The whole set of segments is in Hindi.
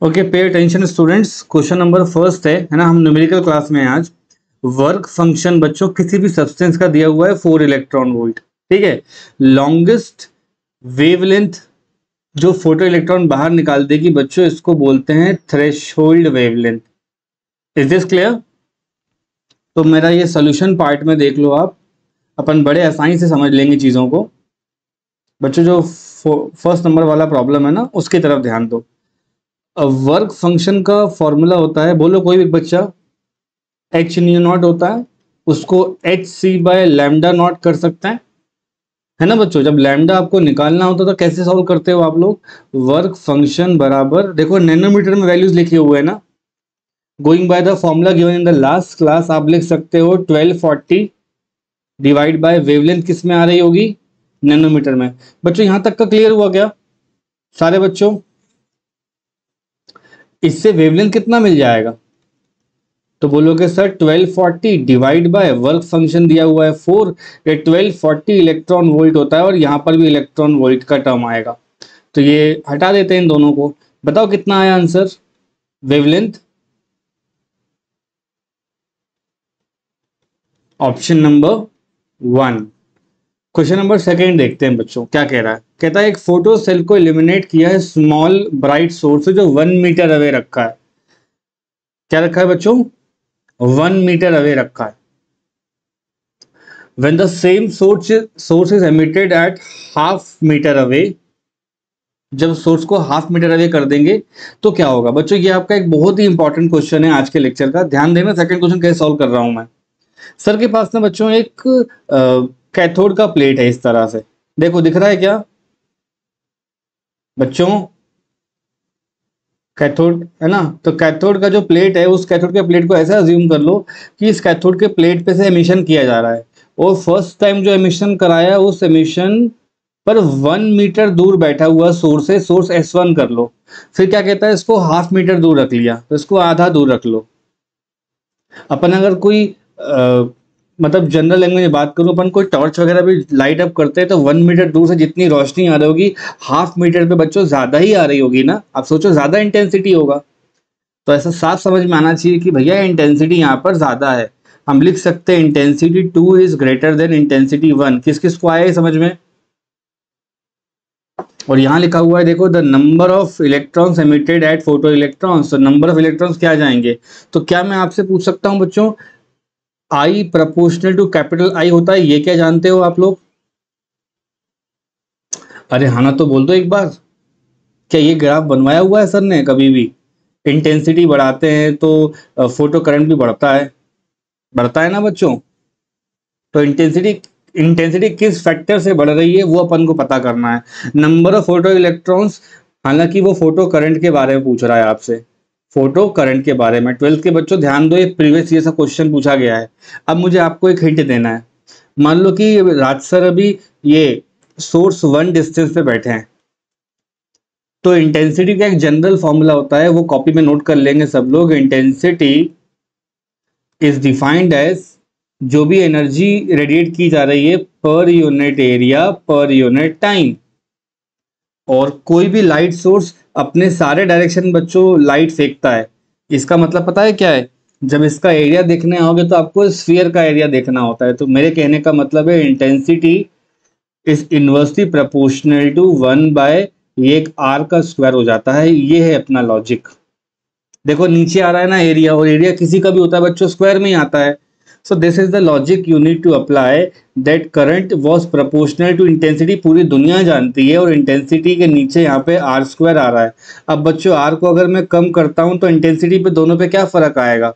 Okay, pay attention students. Question number first है ना, हम न्यूमेरिकल क्लास में हैं आज। वर्क फंक्शन बच्चों किसी भी सब्सटेंस का दिया हुआ है 4 इलेक्ट्रॉन वोल्ट, ठीक है। लॉन्गेस्ट वेवलेंथ जो फोटो इलेक्ट्रॉन बाहर निकाल देगी बच्चों, इसको बोलते हैं threshold wavelength. Is this clear? तो मेरा ये सोल्यूशन पार्ट में देख लो आप, अपन बड़े आसानी से समझ लेंगे चीज़ों को बच्चों। जो फर्स्ट नंबर वाला प्रॉब्लम है ना, उसकी तरफ ध्यान दो। वर्क फंक्शन का फॉर्मूला होता है, बोलो कोई भी बच्चा, एच न्यू नॉट होता है, उसको h c by lambda naught कर सकते हैं, है ना बच्चों। जब लैम्डा आपको निकालना होता तो कैसे सॉल्व करते हो आप लोग? वर्क फंक्शन बराबर, देखो नैनोमीटर में वैल्यूज लिखे हुए हैं ना, going by the formula given in the last class आप लिख सकते हो 1240 डिवाइड बाय वेवलेंथ, किस में आ रही होगी? नैनोमीटर में। बच्चों यहां तक का क्लियर हुआ क्या सारे बच्चों? इससे वेवलेंथ कितना मिल जाएगा? तो बोलोगे sir 1240 divide by work function दिया हुआ है 4, ये 1240 इलेक्ट्रॉन वोल्ट होता है और यहां पर भी इलेक्ट्रॉन वोल्ट का टर्म आएगा, तो ये हटा देते हैं इन दोनों को। बताओ कितना आया answer wavelength? Option number 1। Question number second देखते हैं बच्चों, क्या कह रहा है। कहता है एक फोटो सेल को इल्यूमिनेट किया है स्मॉल ब्राइट सोर्स से जो 1 मीटर अवे रखा है। क्या रखा है बच्चों? 1 मीटर अवे रखा है। When the same source is emitted at half meter away, जब सोर्स को हाफ मीटर अवे कर देंगे तो क्या होगा बच्चों? ये आपका एक बहुत ही इंपॉर्टेंट क्वेश्चन है आज के लेक्चर का, ध्यान देना। सेकंड क्वेश्चन कैसे सॉल्व कर रहा हूं मैं। सर के पास ना बच्चों एक कैथोड का प्लेट है, इस तरह से देखो, दिख रहा है क्या बच्चों? कैथोड है ना, तो कैथोड का जो प्लेट है, उस कैथोड के प्लेट को ऐसा अज्यूम कर लो कि इस कैथोड के प्लेट पे से एमिशन किया जा रहा है, और फर्स्ट टाइम जो एमिशन कराया उस एमिशन पर 1 मीटर दूर बैठा हुआ सोर्स है, सोर्स S1 कर लो। फिर क्या कहता है, इसको हाफ मीटर दूर रख लिया, तो इसको आधा दूर रख लो। अपन अगर कोई मतलब जनरल लैंग्वेज में बात करूं, अपन कोई टॉर्च वगैरह भी लाइट अप करते हैं तो 1 मीटर दूर से जितनी रोशनी आ रही होगी, हाफ मीटर पे बच्चों ज्यादा ही आ रही होगी ना। आप सोचो ज्यादा इंटेंसिटी होगा, तो ऐसा साफ समझ में आना चाहिए कि भैया इंटेंसिटी यहाँ पर ज्यादा है। हम लिख सकते हैं intensity 2 is greater than intensity 1। किस किस को आया है समझ में? और यहाँ लिखा हुआ है देखो, the number of electrons emitted at photo electrons, तो नंबर ऑफ इलेक्ट्रॉन्स क्या जाएंगे? तो क्या मैं आपसे पूछ सकता हूँ बच्चों, I proportional to capital I होता है, ये क्या जानते हो आप लोग? अरे हाँ ना, तो बोल दो एक बार, क्या ये ग्राफ बनवाया हुआ है सर ने कभी भी? इंटेंसिटी बढ़ाते हैं तो फोटो करंट भी बढ़ता है ना बच्चों। तो इंटेंसिटी इंटेंसिटी किस फैक्टर से बढ़ रही है वो अपन को पता करना है। नंबर ऑफ फोटो इलेक्ट्रॉन्स, हालांकि वो फोटो करंट के बारे में पूछ रहा है आपसे, फोटो करंट के बारे में। 12th के बच्चों ध्यान दो, ये प्रीवियस ईयर सा क्वेश्चन पूछा गया है। अब मुझे आपको एक हिंट देना है। मान लो कि राज सर अभी ये सोर्स 1 डिस्टेंस पे बैठे हैं, तो इंटेंसिटी का एक जनरल फॉर्मूला होता है, वो कॉपी में नोट कर लेंगे सब लोग। इंटेंसिटी इज डिफाइंड एज जो भी एनर्जी रेडिएट की जा रही है per unit area per unit time. और कोई भी लाइट सोर्स अपने सारे डायरेक्शन बच्चों लाइट फेंकता है, इसका मतलब पता है क्या है? जब इसका एरिया देखने आओगे तो आपको स्फीयर का एरिया देखना होता है। तो मेरे कहने का मतलब है intensity is inversely proportional to 1 by, ये एक आर का स्क्वायर हो जाता है। ये है अपना लॉजिक। देखो नीचे आ रहा है ना एरिया, और एरिया किसी का भी होता है बच्चों स्क्वायर में ही आता है। So this is the logic you need to apply, that current was proportional to intensity. पूरी दुनिया जानती है, और इंटेंसिटी के नीचे यहाँ पे आर स्क्वायर आ रहा है। अब बच्चों आर को अगर मैं कम करता हूँ तो इंटेंसिटी पे दोनों पे क्या फर्क आएगा?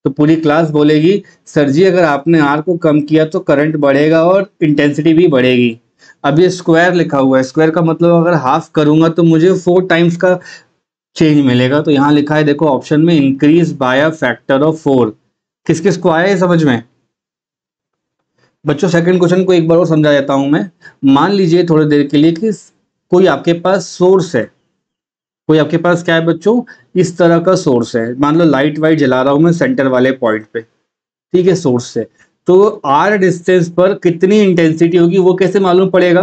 तो पूरी क्लास बोलेगी सर जी अगर आपने आर को कम किया तो करंट बढ़ेगा और इंटेंसिटी भी बढ़ेगी। अब ये स्क्वायर लिखा हुआ है, स्क्वायर का मतलब अगर हाफ करूंगा तो मुझे 4 टाइम्स का चेंज मिलेगा। तो यहाँ लिखा है देखो ऑप्शन में, increase by a factor of 4। किस किस को आया है समझ में बच्चों? सेकंड क्वेश्चन को एक बार और समझा देता हूं मैं। मान लीजिए थोड़ी देर के लिए कि कोई आपके पास सोर्स है, कोई आपके पास क्या है बच्चों, इस तरह का सोर्स है। मान लो लाइट वाइट जला रहा हूं मैं सेंटर वाले पॉइंट पे, ठीक है, सोर्स से। तो आर डिस्टेंस पर कितनी इंटेंसिटी होगी वो कैसे मालूम पड़ेगा?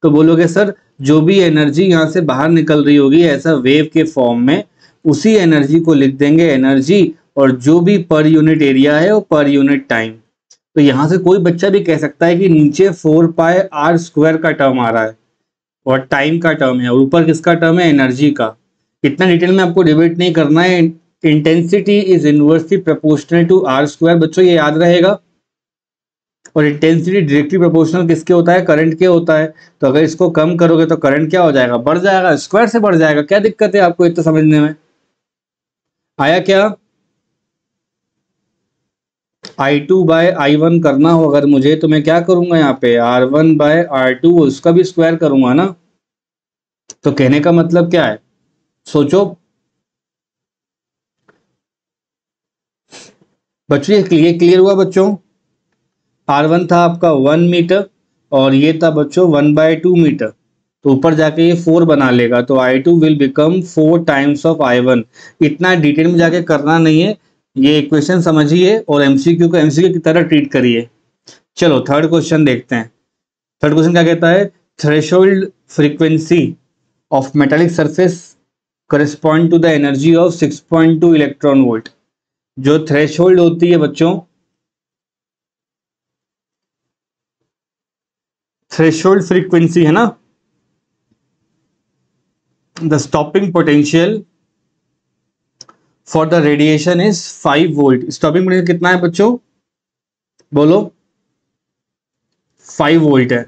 तो बोलोगे सर जो भी एनर्जी यहाँ से बाहर निकल रही होगी ऐसा वेव के फॉर्म में, उसी एनर्जी को लिख देंगे एनर्जी, और जो भी पर यूनिट एरिया है वो पर यूनिट टाइम। तो यहां से कोई बच्चा भी कह सकता है कि नीचे 4πr² का टर्म आ रहा है और टाइम का टर्म है, और ऊपर किसका टर्म है, एनर्जी का। इतना डिटेल में आपको डिबेट नहीं करना है। Intensity is inversely proportional to r², बच्चों ये याद रहेगा। और इंटेंसिटी डायरेक्टली प्रोपोर्शनल किसके होता है, करंट के होता है। तो अगर इसको कम करोगे तो करंट क्या हो जाएगा, बढ़ जाएगा, स्क्वायर से बढ़ जाएगा। क्या दिक्कत है आपको इतना समझने में, आया क्या? I2/I1 करना हो अगर मुझे, तो मैं क्या करूंगा, यहाँ पे R1/R2 उसका भी स्क्वायर करूंगा ना। तो कहने का मतलब क्या है, सोचो बच्चों। ये क्लियर हुआ बच्चों? R1 था आपका 1 मीटर और ये था बच्चों 1/2 मीटर। तो ऊपर जाके ये 4 बना लेगा, तो I2 will become 4 times of I1। इतना डिटेल में जाके करना नहीं है, ये इक्वेशन समझिए और एमसीक्यू को एमसीक्यू की तरह ट्रीट करिए। चलो थर्ड क्वेश्चन देखते हैं। थर्ड क्वेश्चन क्या कहता है, threshold frequency of metallic surface correspond to the energy of 6.2 electron volt. जो थ्रेशोल्ड होती है बच्चों, थ्रेशोल्ड फ्रीक्वेंसी है ना, the stopping potential for the radiation is 5 volt. Stopping potential कितना है बच्चों, बोलो? 5 वोल्ट है।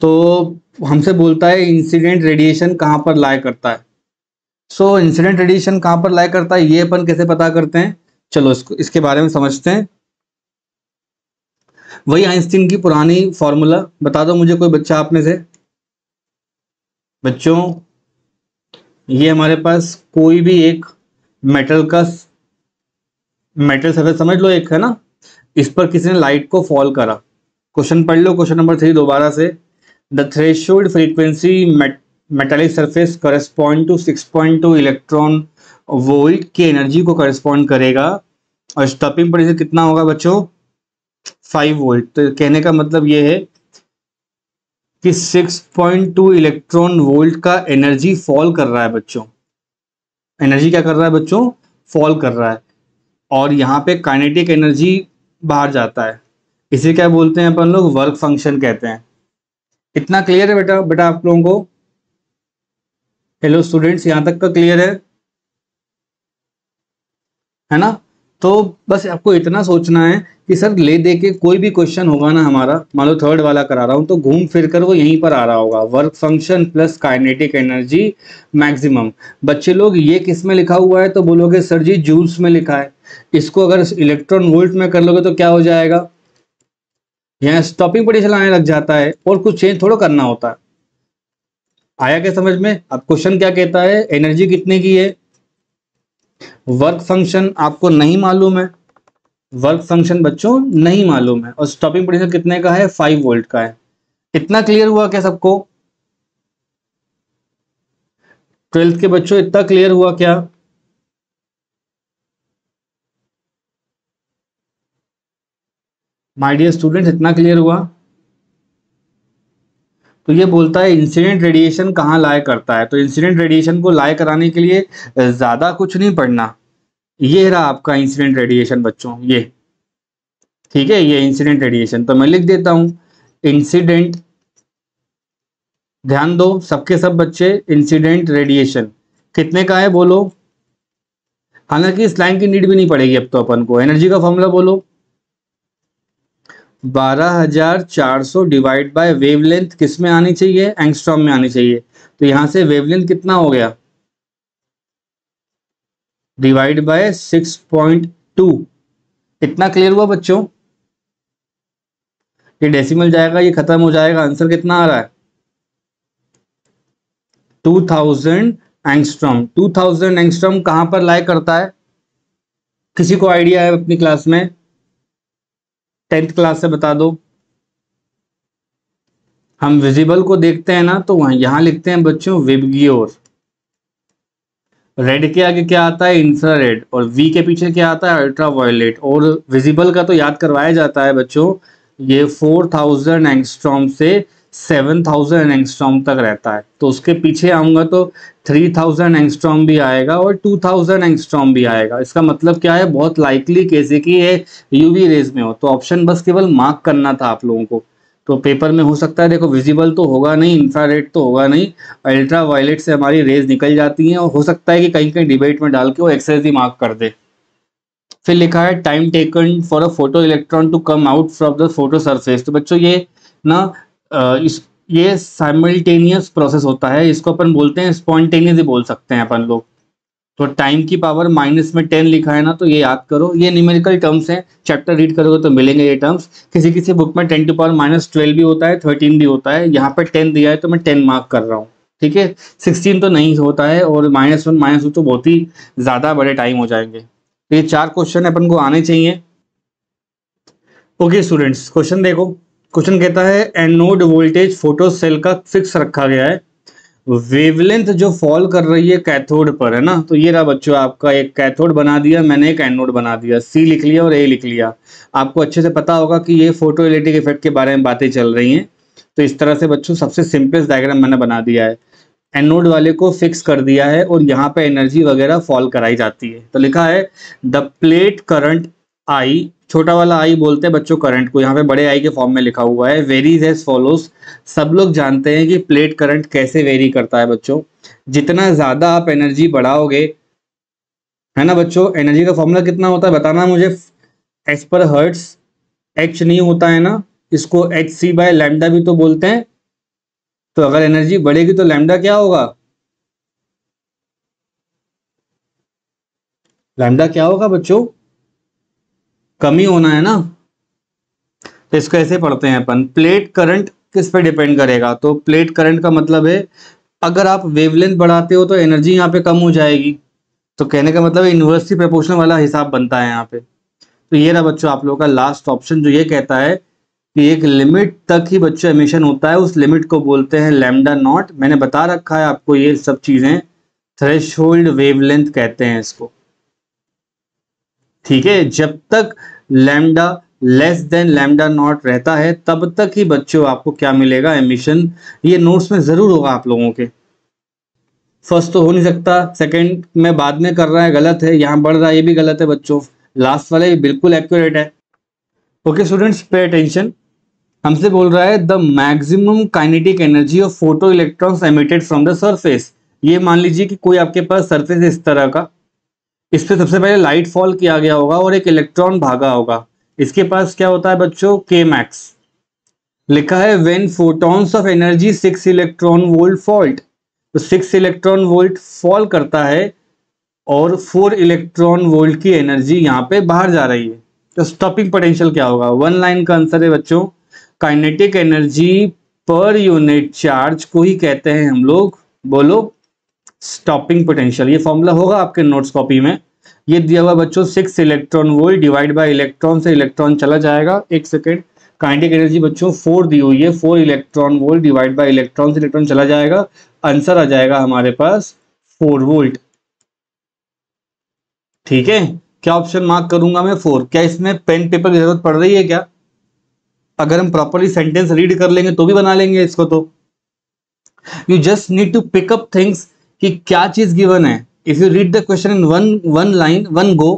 तो हमसे बोलता है इंसिडेंट रेडिएशन कहां पर लाई करता है। सो इंसिडेंट रेडिएशन कहां पर लाई करता है, ये अपन कैसे पता करते हैं, चलो इसके बारे में समझते हैं। वही आइंस्टीन की पुरानी फॉर्मूला, बता दो मुझे कोई बच्चा आप में से। बच्चों ये हमारे पास कोई भी एक मेटल सरफेस समझ लो, एक है ना, इस पर किसी ने लाइट को फॉल करा। क्वेश्चन पढ़ लो, क्वेश्चन नंबर 3 दोबारा से। The threshold frequency metallic surface correspond to 6.2 electron volt की एनर्जी को करस्पॉन्ड करेगा, और स्टॉपिंग पोटेंशियल कितना होगा बच्चों, 5 वोल्ट। तो कहने का मतलब ये है कि 6.2 इलेक्ट्रॉन वोल्ट का एनर्जी फॉल कर रहा है बच्चों। एनर्जी क्या कर रहा है बच्चों, फॉल कर रहा है। और यहाँ पे काइनेटिक एनर्जी बाहर जाता है, इसे क्या बोलते हैं अपन लोग, वर्क फंक्शन कहते हैं। इतना क्लियर है बेटा आप लोगों को? हेलो स्टूडेंट्स, यहाँ तक का क्लियर है ना? तो बस आपको इतना सोचना है कि सर ले दे के कोई भी क्वेश्चन होगा ना हमारा, मान लो थर्ड वाला करा रहा हूं, तो घूम फिर कर वो यहीं पर आ रहा होगा, work function plus kinetic energy maximum. बच्चे लोग ये किस में लिखा हुआ है, तो बोलोगे सर जी जूल्स में लिखा है। इसको अगर इलेक्ट्रॉन वोल्ट में कर लोगे तो क्या हो जाएगा, यहाँ स्टॉपिंग पोटेंशियल आने लग जाता है, और कुछ चेंज थोड़ा करना होता है। आया क्या समझ में? अब क्वेश्चन क्या कहता है, एनर्जी कितने की है, वर्क फंक्शन आपको नहीं मालूम है, वर्क फंक्शन बच्चों नहीं मालूम है, और स्टॉपिंग पोटेंशियल कितने का है, 5 वोल्ट का है। इतना क्लियर हुआ क्या सबको? 12th के बच्चों इतना क्लियर हुआ क्या? माय डियर स्टूडेंट्स, इतना क्लियर हुआ? तो ये बोलता है इंसिडेंट रेडिएशन कहाँ लाए करता है। तो इंसिडेंट रेडिएशन को लाए कराने के लिए ज्यादा कुछ नहीं पढ़ना। ये रहा आपका इंसिडेंट रेडिएशन बच्चों, ये ठीक है, ये इंसिडेंट रेडिएशन। तो मैं लिख देता हूं इंसिडेंट, ध्यान दो सबके सब बच्चे, इंसिडेंट रेडिएशन कितने का है बोलो। हालांकि इस लाइन की नीड भी नहीं पड़ेगी अब तो अपन को। एनर्जी का फॉर्मूला बोलो, 12,400 डिवाइड बाय वेवलेंथ किस में आनी चाहिए, एंगस्ट्रॉम में आनी चाहिए। तो यहां से वेवलेंथ कितना हो गया, डिवाइड बाय 6.2। इतना क्लियर हुआ बच्चों? ये डेसिमल जाएगा, ये खत्म हो जाएगा, आंसर कितना आ रहा है, 2000 एंगस्ट्रॉम। 2000 एंगस्ट्रॉम कहां पर लाई करता है, किसी को आइडिया है अपनी क्लास में, 10th क्लास से बता दो। हम विजिबल को देखते हैं ना, तो वहां यहां लिखते हैं बच्चों विबग्योर। रेड के आगे क्या आता है, इंफ्रारेड, और वी के पीछे क्या आता है, अल्ट्रावायलेट। और विजिबल का तो याद करवाया जाता है बच्चों, ये 4000 एंगस्ट्रॉम से 7000 एंगस्ट्रॉम तक रहता है। तो उसके पीछे आऊंगा तो 3000 एंगस्ट्रॉम भी आएगा और 2000 एंगस्ट्रॉम भी आएगा। इसका मतलब क्या है, बहुत लाइकली केस है कि ये यूवी रेज में हो। तो ऑप्शन बस केवल मार्क करना था आप लोगों को। तो पेपर में हो सकता है, देखो विजिबल तो होगा नहीं, इंफ्रारेड तो होगा नहीं, अल्ट्रा वायलेट से हमारी रेज निकल जाती हैं, और हो सकता है कि कहीं कहीं डिबेट में डाल के वो एक्सेस ही मार्क कर दे। फिर लिखा है time taken for a photo electron to come out from the photo surface. तो बच्चों ये ना ये साइमल्टेनियस प्रोसेस होता है, इसको अपन बोलते हैं स्पॉन्टेनियस ही बोल सकते हैं अपन लोग। तो टाइम की पावर माइनस में 10 लिखा है ना, तो ये याद करो, ये न्यूमेरिकल टर्म्स हैं, चैप्टर रीड करोगे तो मिलेंगे ये टर्म्स। किसी किसी बुक में 10 टू पावर -12 भी होता है, 13 भी होता है, यहाँ पर 10 दिया है तो मैं 10 मार्क कर रहा हूँ। ठीक है, 16 तो नहीं होता है, और -1 -2 तो बहुत ही ज्यादा बड़े टाइम हो जाएंगे। तो ये 4 क्वेश्चन अपन को आने चाहिए। ओके स्टूडेंट्स, क्वेश्चन देखो। क्वेश्चन कहता है एनोड वोल्टेज फोटो सेल का फिक्स रखा गया है, वेवलेंथ जो फॉल कर रही है कैथोड पर, है ना। तो ये रहा बच्चों आपका एक कैथोड बना दिया मैंने, एक एनोड बना दिया, सी लिख लिया और ए लिख लिया। आपको अच्छे से पता होगा कि ये फोटो इलेक्ट्रिक इफेक्ट के बारे में बातें चल रही हैं। तो इस तरह से बच्चों सबसे सिंपलेस्ट डायग्राम मैंने बना दिया है, एनोड वाले को फिक्स कर दिया है और यहाँ पे एनर्जी वगैरह फॉल कराई जाती है। तो लिखा है द प्लेट करंट आई, छोटा वाला आई बोलते हैं बच्चों करंट को, यहाँ पे बड़े आई के फॉर्म में लिखा हुआ है, वेरीज एज फॉलोज। सब लोग जानते हैं कि प्लेट करंट कैसे वेरी करता है बच्चों, जितना ज्यादा आप एनर्जी बढ़ाओगे, है ना बच्चों। एनर्जी का फॉर्मूला कितना होता है बताना मुझे, एच पर हर्ट्स, एच नहीं होता है ना, इसको एच सी बाय लैम्डा भी तो बोलते हैं। तो अगर एनर्जी बढ़ेगी तो लैम्डा क्या होगा, लैम्डा क्या होगा बच्चों, कमी होना है ना। तो इसको ऐसे पढ़ते हैं अपन, प्लेट करंट किस पे डिपेंड करेगा, तो प्लेट करंट का मतलब है अगर आप वेवलेंथ बढ़ाते हो तो एनर्जी यहाँ पे कम हो जाएगी। तो कहने का मतलब इन्वर्सली प्रोपोर्शनल वाला हिसाब बनता है यहाँ पे। तो ये रहा बच्चों आप लोगों का लास्ट ऑप्शन, जो ये कहता है कि एक लिमिट तक ही बच्चों एमिशन होता है, उस लिमिट को बोलते हैं लैम्डा नॉट। मैंने बता रखा है आपको ये सब चीजें, थ्रेशोल्ड वेवलेंथ कहते हैं इसको। ठीक है, जब तक lambda less than lambda naught रहता है तब तक ही बच्चों आपको क्या मिलेगा, एमिशन। ये नोट्स में जरूर होगा आप लोगों के, फर्स्ट तो हो नहीं सकता, सेकंड में बाद में कर रहा है गलत है, यहाँ बढ़ रहा है ये भी गलत है बच्चों, लास्ट वाला ये बिल्कुल एक्यूरेट है। ओके स्टूडेंट्स पे अटेंशन, हमसे बोल रहा है the maximum kinetic energy of photo electrons emitted from the surface. ये मान लीजिए कि कोई आपके पास सरफेस इस तरह का, इस पे सबसे पहले लाइट फॉल किया गया होगा और एक इलेक्ट्रॉन भागा होगा। इसके पास क्या होता है बच्चों, के मैक्स। लिखा है when photons of energy 6 electron volt fault. तो 6 इलेक्ट्रॉन वोल्ट फॉल करता है और 4 इलेक्ट्रॉन वोल्ट की एनर्जी यहाँ पे बाहर जा रही है। तो स्टॉपिंग पोटेंशियल क्या होगा, वन लाइन का आंसर है बच्चों, kinetic energy per unit charge को ही कहते हैं हम लोग, बोलो, स्टॉपिंग पोटेंशियल। ये फॉर्मूला होगा आपके नोट्स कॉपी में। ये दिया हुआ बच्चों 6 electron volt divide by electron से इलेक्ट्रॉन चला जाएगा, एक सेकेंड, काइनेटिक एनर्जी बच्चों 4 दी हुई है, 4 electron volt divide by electron से इलेक्ट्रॉन चला जाएगा, आंसर आ जाएगा हमारे पास 4 वोल्ट। ठीक है, क्या ऑप्शन मार्क करूंगा मैं, 4। क्या इसमें पेन पेपर की जरूरत पड़ रही है क्या, अगर हम प्रॉपरली सेंटेंस रीड कर लेंगे तो भी बना लेंगे इसको। तो you just need to pick up things कि क्या चीज गिवन है। If you read the question in one line one go,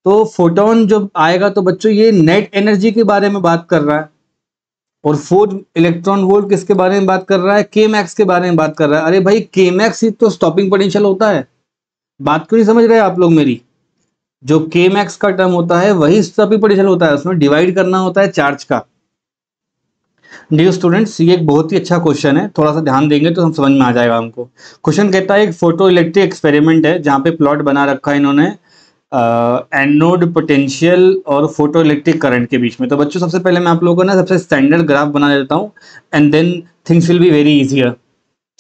तो फोटोन जो आएगा तो बच्चों ये नेट एनर्जी के बारे में बात कर रहा है, और 4 इलेक्ट्रॉन वोल्ट किसके बारे में बात कर रहा है, के मैक्स के बारे में बात कर रहा है। अरे भाई के मैक्स ही तो स्टॉपिंग पोटेंशियल होता है, बात क्यों नहीं समझ रहे आप लोग मेरी। जो के मैक्स का टर्म होता है वही स्टॉपिंग पोटेंशियल होता है, उसमें डिवाइड करना होता है चार्ज का। डियर स्टूडेंट्स, ये एक बहुत ही अच्छा क्वेश्चन है, थोड़ा सा ध्यान देंगे तो हम समझ में आ जाएगा हमको। क्वेश्चन कहता है एक फोटो इलेक्ट्रिक एक्सपेरिमेंट है जहाँ पे प्लॉट बना रखा है इन्होंने एनोड पोटेंशियल और फोटो इलेक्ट्रिक करंट के बीच में। तो बच्चों सबसे पहले मैं आप लोगों को ना सबसे स्टैंडर्ड ग्राफ बना देता हूँ, and then things will be very easier.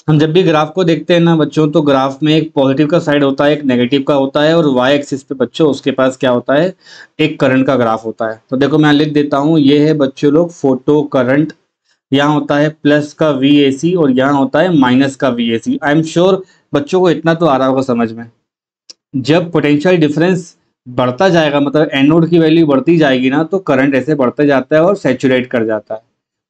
हम जब भी ग्राफ को देखते हैं ना बच्चों, तो ग्राफ में एक पॉजिटिव का साइड होता है, एक नेगेटिव का होता है, और वाई एक्सिस पे बच्चों उसके पास क्या होता है, एक करंट का ग्राफ होता है। तो देखो मैं लिख देता हूँ, ये है बच्चों लोग फोटो करंट, यहाँ होता है प्लस का VAC और यहाँ होता है माइनस का VAC। आई एम श्योर बच्चों को इतना तो आ रहा होगा समझ में। जब पोटेंशियल डिफरेंस बढ़ता जाएगा, मतलब एनोड की वैल्यू बढ़ती जाएगी ना, तो करंट ऐसे बढ़ते जाता है और सैचुरेट कर जाता है।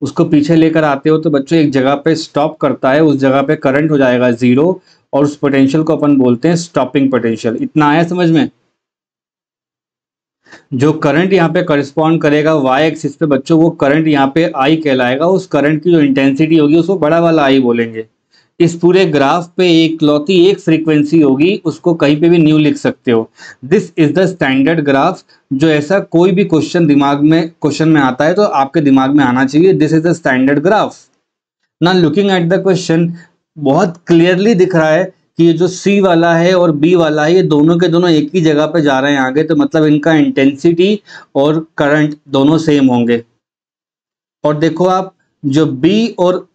उसको पीछे लेकर आते हो तो बच्चों एक जगह पे स्टॉप करता है, उस जगह पे करंट हो जाएगा 0 और उस पोटेंशियल को अपन बोलते हैं स्टॉपिंग पोटेंशियल। इतना आया समझ में? जो करंट यहाँ पे करस्पॉन्ड करेगा y एक्सिस पे बच्चों, वो करंट यहाँ पे I कहलाएगा। उस करंट की जो इंटेंसिटी होगी उसको बड़ा वाला I बोलेंगे। इस पूरे ग्राफ पे एक लौती एक फ्रीक्वेंसी होगी, उसको कहीं पे भी न्यू लिख सकते हो। This is the standard graph. जो ऐसा कोई भी क्वेश्चन में आता है तो आपके दिमाग में आना चाहिए, this is the standard graph. ना लुकिंग एट द क्वेश्चन बहुत क्लियरली दिख रहा है कि ये जो C वाला है और B वाला है, ये दोनों के दोनों एक ही जगह पे जा रहे हैं आगे, तो मतलब इनका इंटेंसिटी और करंट दोनों सेम होंगे। और देखो आप, जो B और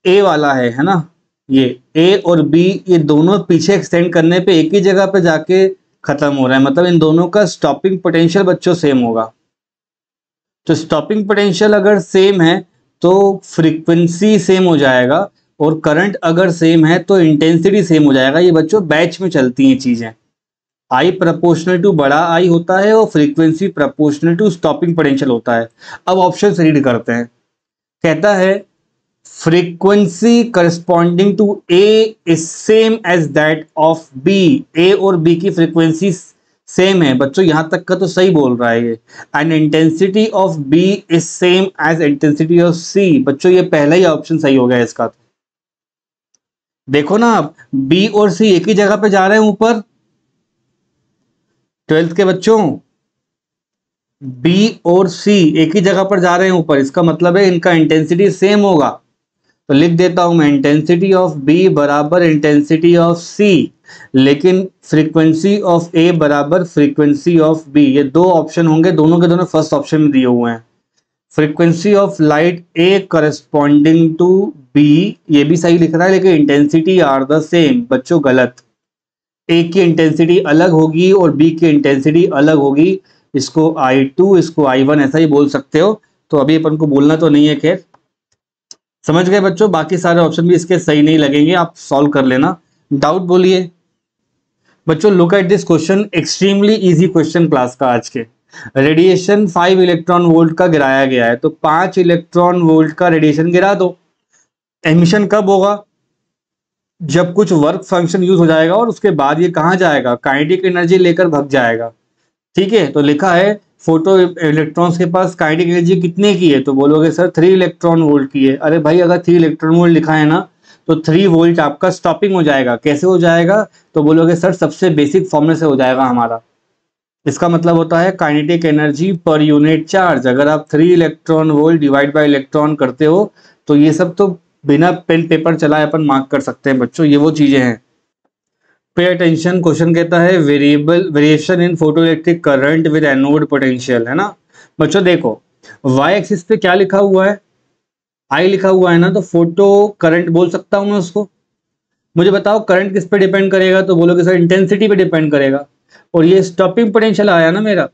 A वाला है ना, ये A और B ये दोनों पीछे एक्सटेंड करने पे एक ही जगह पे जाके खत्म हो रहा है, मतलब इन दोनों का स्टॉपिंग पोटेंशियल बच्चों सेम होगा। तो स्टॉपिंग पोटेंशियल अगर सेम है तो फ्रीक्वेंसी सेम हो जाएगा, और करंट अगर सेम है तो इंटेंसिटी सेम हो जाएगा। ये बच्चों बैच में चलती हैं चीजें। I प्रोपोर्शनल टू बड़ा I होता है और frequency proportional to stopping potential होता है। अब ऑप्शन रीड करते हैं। कहता है frequency corresponding to A is same as that of B। A और B की फ्रीक्वेंसी सेम है बच्चों, यहां तक का तो सही बोल रहा है ये। And intensity of B is same as intensity of C। बच्चों ये पहला ही ऑप्शन सही हो गया इसका। देखो ना आप, B और C एक ही जगह पे जा रहे हैं ऊपर। 12th के बच्चों, B और C एक ही जगह पर जा रहे हैं ऊपर, इसका मतलब है इनका इंटेंसिटी सेम होगा। तो लिख देता हूं मैं, इंटेंसिटी ऑफ B बराबर इंटेंसिटी ऑफ C, लेकिन फ्रीक्वेंसी ऑफ A बराबर फ्रीक्वेंसी ऑफ B। ये दो ऑप्शन होंगे, दोनों के दोनों फर्स्ट ऑप्शन में दिए हुए हैं। Frequency of light A corresponding to B, ये भी सही लिख रहा है, लेकिन इंटेंसिटी आर द सेम। बच्चों गलत, A की इंटेंसिटी अलग होगी और B की इंटेंसिटी अलग होगी। इसको I2 इसको I1 ऐसा ही बोल सकते हो। तो अभी अपन को बोलना तो नहीं है, खैर समझ गए बच्चों। बाकी सारे ऑप्शन भी इसके सही नहीं लगेंगे, आप सॉल्व कर लेना। डाउट बोलिए बच्चों। Look at this question, extremely easy question class का आज के। रेडिएशन 5 इलेक्ट्रॉन वोल्ट का गिराया गया है, तो 5 इलेक्ट्रॉन वोल्ट का रेडिएशन गिरा दो। एमिशन कब होगा? जब कुछ वर्क फंक्शन यूज हो जाएगा और उसके बाद ये कहाँ जाएगा? काइनेटिक एनर्जी लेकर भग जाएगा। ठीक है, तो लिखा है फोटो इलेक्ट्रॉन्स के पास काइनेटिक एनर्जी कितने की है? तो बोलोगे सर 3 इलेक्ट्रॉन वोल्ट की है। अरे भाई, अगर 3 इलेक्ट्रॉन वोल्ट लिखा है ना, तो 3 वोल्ट आपका स्टॉपिंग हो जाएगा। कैसे हो जाएगा? तो बोलोगे सर सबसे बेसिक फॉर्मूले से हो जाएगा हमारा। इसका मतलब होता है kinetic energy per unit charge. अगर आप 3 electron volt divide by electron करते हो तो ये सब तो बिना पेन पेपर चलाए अपन मार्क कर सकते हैं बच्चों, ये वो चीजें हैं। पे अटेंशन, क्वेश्चन कहता है variation in photoelectric current with anode potential, है ना बच्चों। देखो y एक्सिस पे क्या लिखा हुआ है? I लिखा हुआ है ना, तो फोटो करंट बोल सकता हूं मैं उसको। मुझे बताओ करंट किस पे डिपेंड करेगा? तो बोलोगे सर इंटेंसिटी पे डिपेंड करेगा। और ये स्टॉपिंग पोटेंशियल आया ना मेरा,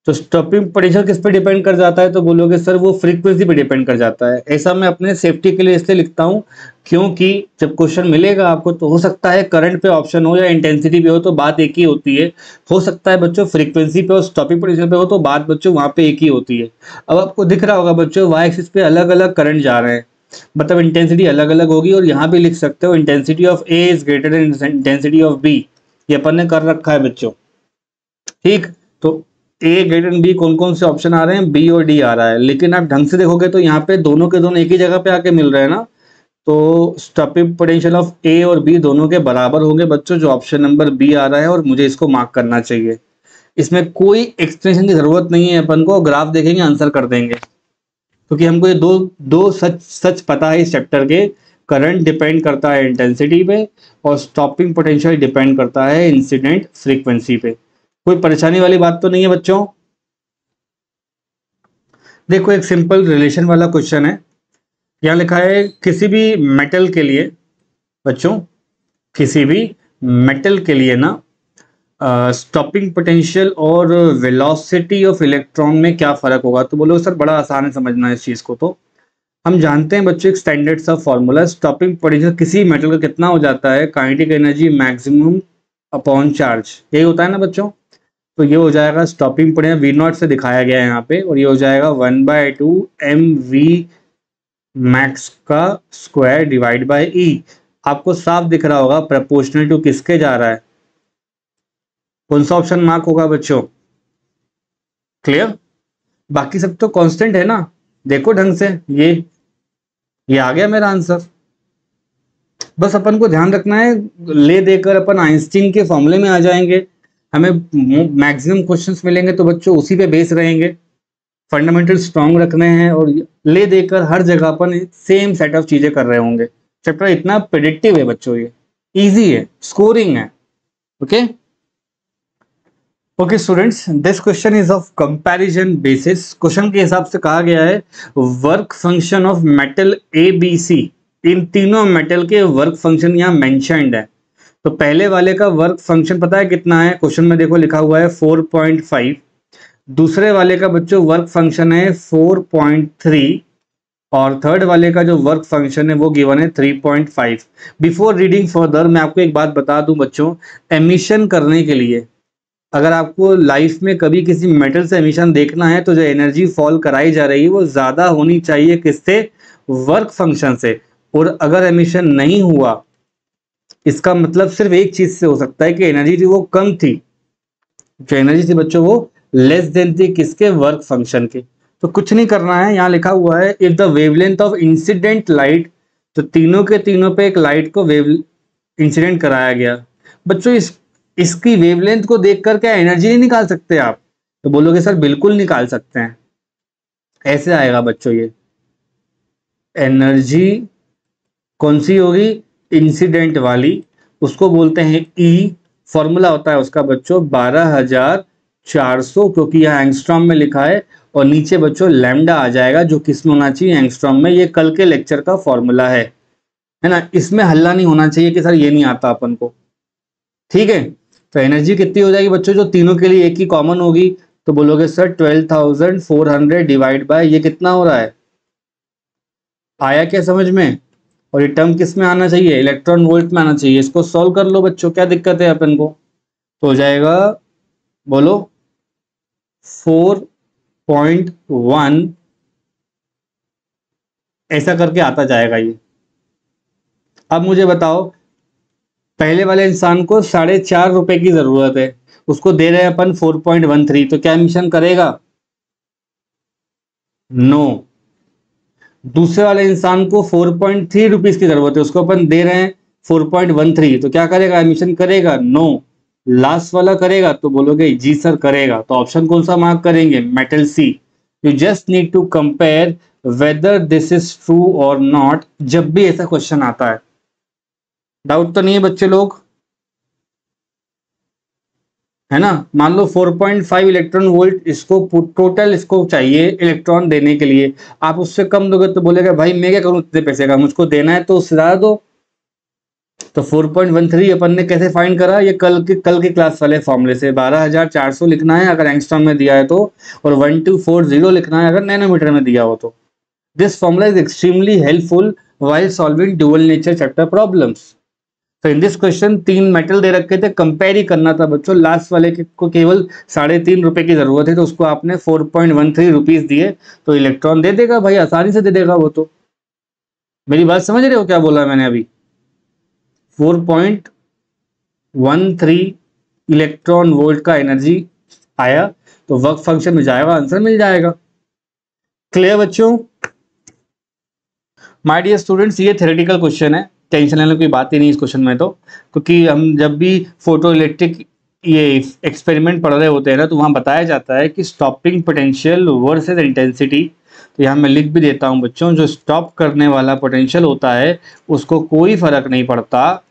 तो स्टॉपिंग पोटेंशियल किस पे डिपेंड कर जाता है? तो बोलोगे सर वो फ्रीक्वेंसी पे डिपेंड कर जाता है। ऐसा मैं अपने सेफ्टी के लिए इसलिए लिखता हूं, क्योंकि जब क्वेश्चन मिलेगा आपको तो हो सकता है करंट पे ऑप्शन हो या इंटेंसिटी पे हो, तो बात एक ही होती है। हो सकता है बच्चों फ्रीक्वेंसी पे और स्टॉपिंग पोटेंशियल पे हो, तो बात बच्चों वहां पे एक ही होती है। अब आपको दिख रहा होगा बच्चों, वाई एक्सिस पे अलग अलग करंट जा रहे हैं, मतलब इंटेंसिटी अलग अलग होगी। और यहाँ भी लिख सकते हो intensity of A is greater than intensity of B, ये अपन ने कर रखा है बच्चों। ठीक, तो ए ग्रेटर देन बी कौन कौन से ऑप्शन आ रहे हैं? बी और डी आ रहा है। लेकिन आप ढंग से देखोगे तो यहाँ पे दोनों के दोनों एक ही जगह पे आके मिल रहे हैं ना, तो स्टॉपिंग पोटेंशियल ऑफ ए और बी दोनों के बराबर होंगे बच्चों, जो ऑप्शन नंबर बी आ रहा है, और मुझे इसको मार्क करना चाहिए। इसमें कोई एक्सप्लेनेशन की जरूरत नहीं है, अपन को ग्राफ देखेंगे आंसर कर देंगे, क्योंकि हमको ये दो सच पता है इस चैप्टर के। करंट डिपेंड करता है इंटेंसिटी पे और स्टॉपिंग पोटेंशियल डिपेंड करता है इंसिडेंट फ्रीक्वेंसी पे। कोई परेशानी वाली बात तो नहीं है बच्चों? देखो एक सिंपल रिलेशन वाला क्वेश्चन है। यहाँ लिखा है किसी भी मेटल के लिए बच्चों, किसी भी मेटल के लिए ना स्टॉपिंग पोटेंशियल और वेलोसिटी ऑफ इलेक्ट्रॉन में क्या फर्क होगा? तो बोलो सर बड़ा आसान है समझना इस चीज को। तो हम जानते हैं बच्चों एक स्टैंडर्ड सा फॉर्मूला, स्टॉपिंग पोटेंशियल किसी मेटल का कितना हो जाता है? Kinetic energy maximum upon charge, यही होता है ना बच्चों। तो ये हो जाएगा स्टॉपिंग पोटेंशियल V0 से दिखाया गया है यहाँ पे, और ये हो जाएगा 1/2 mv मैक्स का स्क्वायर डिवाइड बाय ई। आपको साफ दिख रहा होगा प्रोपोर्शनल टू किसके जा रहा है, कौन सा ऑप्शन मार्क होगा बच्चों? क्लियर? बाकी सब तो कांस्टेंट है ना, देखो ढंग से, ये आ गया मेरा आंसर। बस अपन को ध्यान रखना है, ले देकर अपन आइंस्टीन के फॉर्मूले में आ जाएंगे। हमें मैक्सिमम क्वेश्चंस मिलेंगे तो बच्चों उसी पे बेस रहेंगे। फंडामेंटल स्ट्रांग रखने हैं और ले देकर हर जगह अपन सेम सेट ऑफ चीजें कर रहे होंगे। चैप्टर इतना प्रेडिक्टिव है बच्चों, ये इजी है, स्कोरिंग है। Okay okay students, this question is of comparison basis. Question के हिसाब से कहा गया है work function of metal A B C. इन तीनों मेटल के वर्क फंक्शन यहाँ मेंशन्ड है। तो पहले वाले का वर्क फंक्शन पता है कितना है? क्वेश्चन में देखो लिखा हुआ है 4.5। दूसरे वाले का बच्चों वर्क फंक्शन है 4.3 और थर्ड वाले का जो वर्क फंक्शन है वो गिवन है 3.5। बिफोर रीडिंग फर्दर मैं आपको एक बात बता दूं बच्चों, एमिशन करने के लिए अगर आपको लाइफ में कभी किसी मेटल से एमिशन देखना है तो जो एनर्जी फॉल कराई जा रही है वो ज़्यादा होनी चाहिए किससे? वर्क फंक्शन से। और अगर एमिशन नहीं हुआ इसका मतलब सिर्फ एक चीज से हो सकता है कि एनर्जी थी वो कम थी, जो एनर्जी थी बच्चों वो लेस देन थी किसके? वर्क फंक्शन के। तो कुछ नहीं करना है, यहाँ लिखा हुआ है if the wavelength of incident light, तो तीनों के तीनों पे एक लाइट को वेव इंसिडेंट कराया गया। बच्चों इसकी वेवलेंथ को देखकर क्या एनर्जी नहीं निकाल सकते आप? तो बोलोगे सर बिल्कुल निकाल सकते हैं। ऐसे आएगा बच्चों, ये एनर्जी कौन सी होगी? इंसिडेंट वाली, उसको बोलते हैं ई। फॉर्मूला होता है उसका बच्चों 12,400, क्योंकि यह एंगस्ट्रॉम में लिखा है। और नीचे बच्चों लैम्डा आ जाएगा जो किसमें होना चाहिए? एंगस्ट्रॉम में। ये कल के लेक्चर का फॉर्मूला है ना? इसमें हल्ला नहीं होना चाहिए कि सर ये नहीं आता अपन को। ठीक है, तो एनर्जी कितनी हो जाएगी बच्चों जो तीनों के लिए एक ही कॉमन होगी? तो बोलोगे सर 12,400 डिवाइड बाय ये कितना हो रहा है? आया क्या समझ में? और ये टर्म किस में आना चाहिए? इलेक्ट्रॉन वोल्ट में आना चाहिए। इसको सॉल्व कर लो बच्चों, क्या दिक्कत है अपन को? तो हो जाएगा, बोलो 4.1 ऐसा करके आता जाएगा ये। अब मुझे बताओ, पहले वाले इंसान को 4.5 रुपए की जरूरत है, उसको दे रहे हैं अपन 4.13, तो क्या एमिशन करेगा? नो। दूसरे वाले इंसान को 4.3 रुपीज की जरूरत है, उसको अपन दे रहे हैं 4.13, तो क्या करेगा? एमिशन करेगा? नो। लास्ट वाला करेगा? तो बोलोगे जी सर करेगा। तो ऑप्शन कौन सा मार्क करेंगे? Metal C. You just need to compare whether this is true और नॉट जब भी ऐसा क्वेश्चन आता है। डाउट तो नहीं है बच्चे लोग? है ना? मान लो 4.5 इलेक्ट्रॉन वोल्ट इसको टोटल इसको चाहिए इलेक्ट्रॉन देने के लिए, आप उससे कम दोगे तो बोलेगा भाई मैं क्या करूं इतने पैसे का, मुझको देना है तो उससे ज्यादा दो। तो 4.13 अपन ने कैसे फाइंड करा? ये कल के क्लास वाले फॉर्मूले से 12,400 लिखना है अगर एंगस्ट्रॉम में दिया है तो, और 1240 लिखना है अगर नैनोमीटर में दिया हो तो। This formula is extremely helpful while solving dual nature chapter problems. तो इन दिस क्वेश्चन 3 मेटल दे रखे थे, कंपेयर ही करना था बच्चों। लास्ट वाले को केवल 3.5 रुपए की जरूरत है, तो उसको आपने 4.13 रुपीज दिए तो इलेक्ट्रॉन दे देगा भाई, आसानी से दे देगा वो। तो मेरी बात समझ रहे हो क्या बोला मैंने अभी? 4.13 इलेक्ट्रॉन वोल्ट का एनर्जी आया तो वर्क फंक्शन में जाएगा, आंसर मिल जाएगा। क्लियर बच्चों? माय डियर स्टूडेंट्स, ये थ्योरेटिकल क्वेश्चन है, टेंशन लेने की बात ही नहीं इस क्वेश्चन में तो, क्योंकि हम जब भी फोटो इलेक्ट्रिक ये एक्सपेरिमेंट पढ़ रहे होते हैं ना तो वहाँ बताया जाता है कि स्टॉपिंग पोटेंशियल वर्सेस इंटेंसिटी। तो यहाँ मैं लिख भी देता हूँ बच्चों, जो स्टॉप करने वाला पोटेंशियल होता है उसको कोई फर्क नहीं पड़ता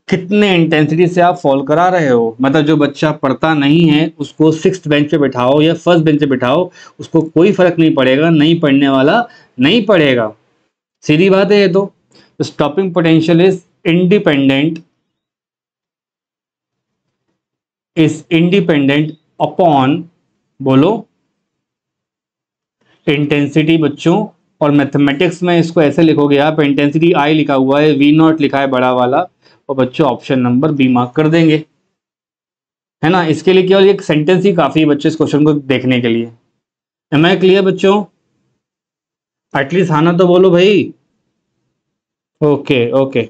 कितने इंटेंसिटी से आप फॉल करा रहे हो। मतलब जो बच्चा पढ़ता नहीं है उसको 6th बेंच पे बैठाओ या 1st बेंच पे बैठाओ, उसको कोई फर्क नहीं पड़ेगा, नहीं पढ़ने वाला नहीं पढ़ेगा। सीधी बात है ये तो। Stopping potential is independent upon, बोलो, इंटेंसिटी बच्चों। और मैथमेटिक्स में इसको ऐसे लिखोगे आप, इंटेंसिटी आई लिखा हुआ है, वी नॉट लिखा है बड़ा वाला, और बच्चों ऑप्शन नंबर बी मार्क कर देंगे। है ना? इसके लिए केवल एक सेंटेंस ही काफी है बच्चों इस क्वेश्चन को देखने के लिए। एम आई क्लियर बच्चों? एटलीस्ट हाँ ना तो बोलो भाई। Okay okay.